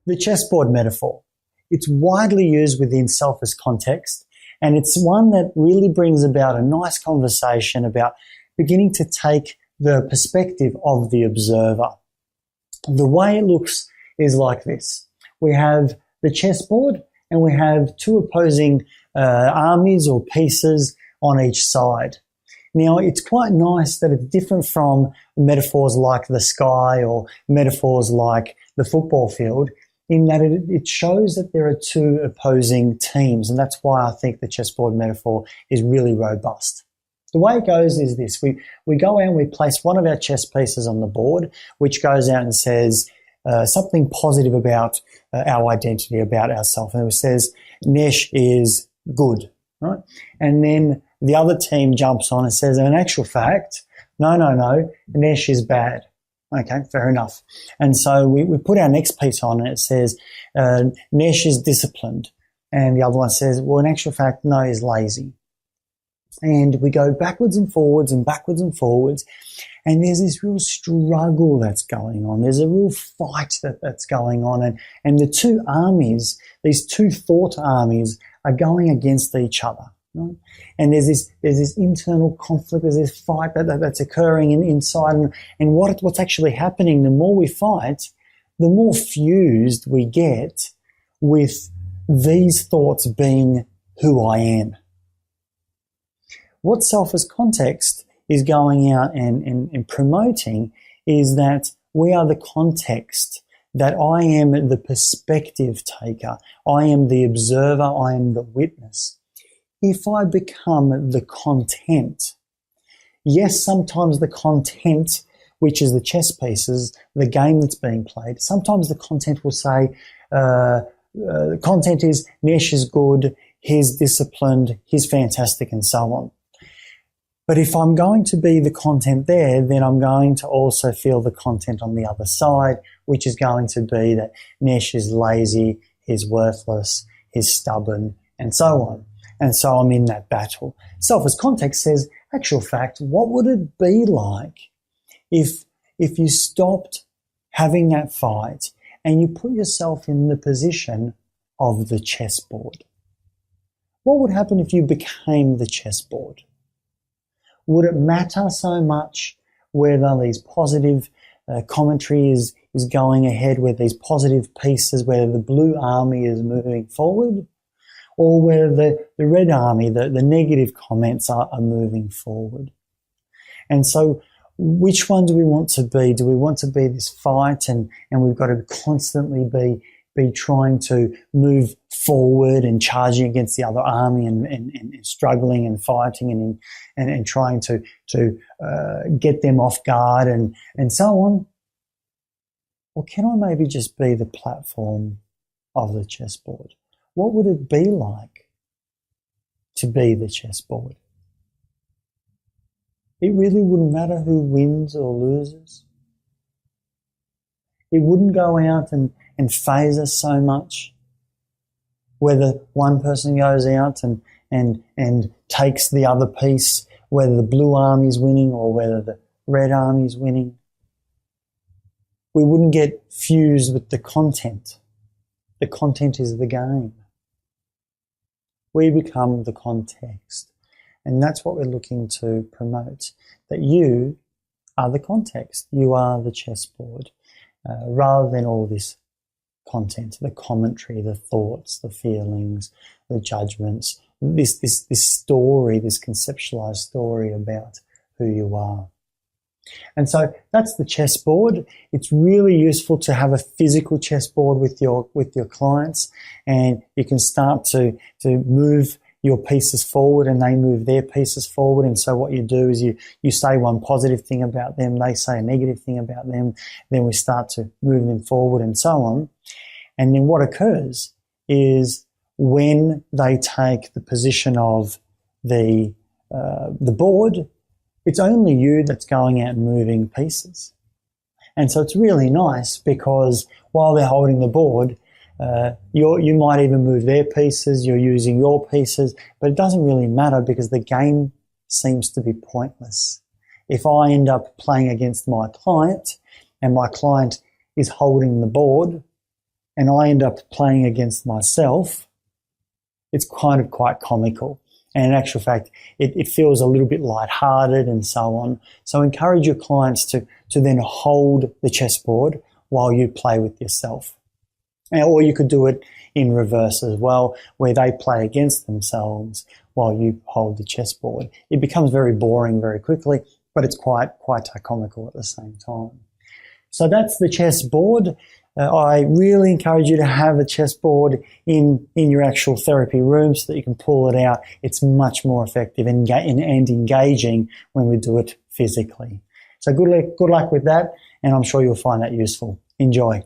The chessboard metaphor. It's widely used within selfist context, and it's one that really brings about a nice conversation about beginning to take the perspective of the observer. The way it looks is like this. We have the chessboard and we have two opposing armies or pieces on each side. Now, it's quite nice that it's different from metaphors like the sky or metaphors like the football field, in that it shows that there are two opposing teams, and that's why I think the chessboard metaphor is really robust. The way it goes is this. We go out and we place one of our chess pieces on the board, which goes out and says something positive about our identity, about ourselves. And it says, Nesh is good, right? And then the other team jumps on and says, in actual fact, no, Nesh is bad. Okay, fair enough. And so we put our next piece on and it says, Nesh is disciplined. And the other one says, well, in actual fact, no, he's lazy. And we go backwards and forwards and backwards and forwards. And there's this real struggle that's going on. There's a real fight that's going on. And the two armies, these two thought armies, are going against each other. Right? And there's this internal conflict, there's this fight that's occurring inside. And what's actually happening, the more we fight, the more fused we get with these thoughts being who I am. What selfist context is going out and promoting is that we are the context, that I am the perspective taker, I am the observer, I am the witness. If I become the content, yes, sometimes the content, which is the chess pieces, the game that's being played, sometimes the content will say, the content is Nesh is good, he's disciplined, he's fantastic, and so on. But if I'm going to be the content there, then I'm going to also feel the content on the other side, which is going to be that Nesh is lazy, he's worthless, he's stubborn, and so on. And so I'm in that battle. Selfist context says, actual fact, what would it be like if you stopped having that fight and you put yourself in the position of the chessboard? What would happen if you became the chessboard? Would it matter so much whether these positive commentary is going ahead with these positive pieces, whether the blue army is moving forward, or whether the red army, the negative comments are moving forward? And so which one do we want to be? Do we want to be this fight and we've got to constantly be trying to move forward and charging against the other army and struggling and fighting and trying to get them off guard and so on? Or can I maybe just be the platform of the chessboard? What would it be like to be the chessboard? It really wouldn't matter who wins or loses. It wouldn't go out and phase us so much whether one person goes out and takes the other piece, whether the blue army is winning or whether the red army is winning. We wouldn't get fused with the content. The content is the game. We become the context. And that's what we're looking to promote, that you are the context. You are the chessboard, rather than all this content, the commentary, the thoughts, the feelings, the judgments, this story, this conceptualized story about who you are. And so that's the chessboard. It's really useful to have a physical chessboard with your clients, and you can start to move your pieces forward and they move their pieces forward. And so what you do is you say one positive thing about them, they say a negative thing about them, then we start to move them forward and so on. And then what occurs is when they take the position of the board, it's only you that's going out and moving pieces. And so it's really nice because while they're holding the board, you might even move their pieces, you're using your pieces, but it doesn't really matter because the game seems to be pointless. If I end up playing against my client and my client is holding the board, and I end up playing against myself, it's kind of quite comical. And in actual fact, it feels a little bit lighthearted and so on. So encourage your clients to then hold the chessboard while you play with yourself. Or you could do it in reverse as well, where they play against themselves while you hold the chessboard. It becomes very boring very quickly, but it's quite comical at the same time. So that's the chessboard. I really encourage you to have a chessboard in your actual therapy room so that you can pull it out. It's much more effective and engaging when we do it physically. So good luck with that, and I'm sure you'll find that useful. Enjoy.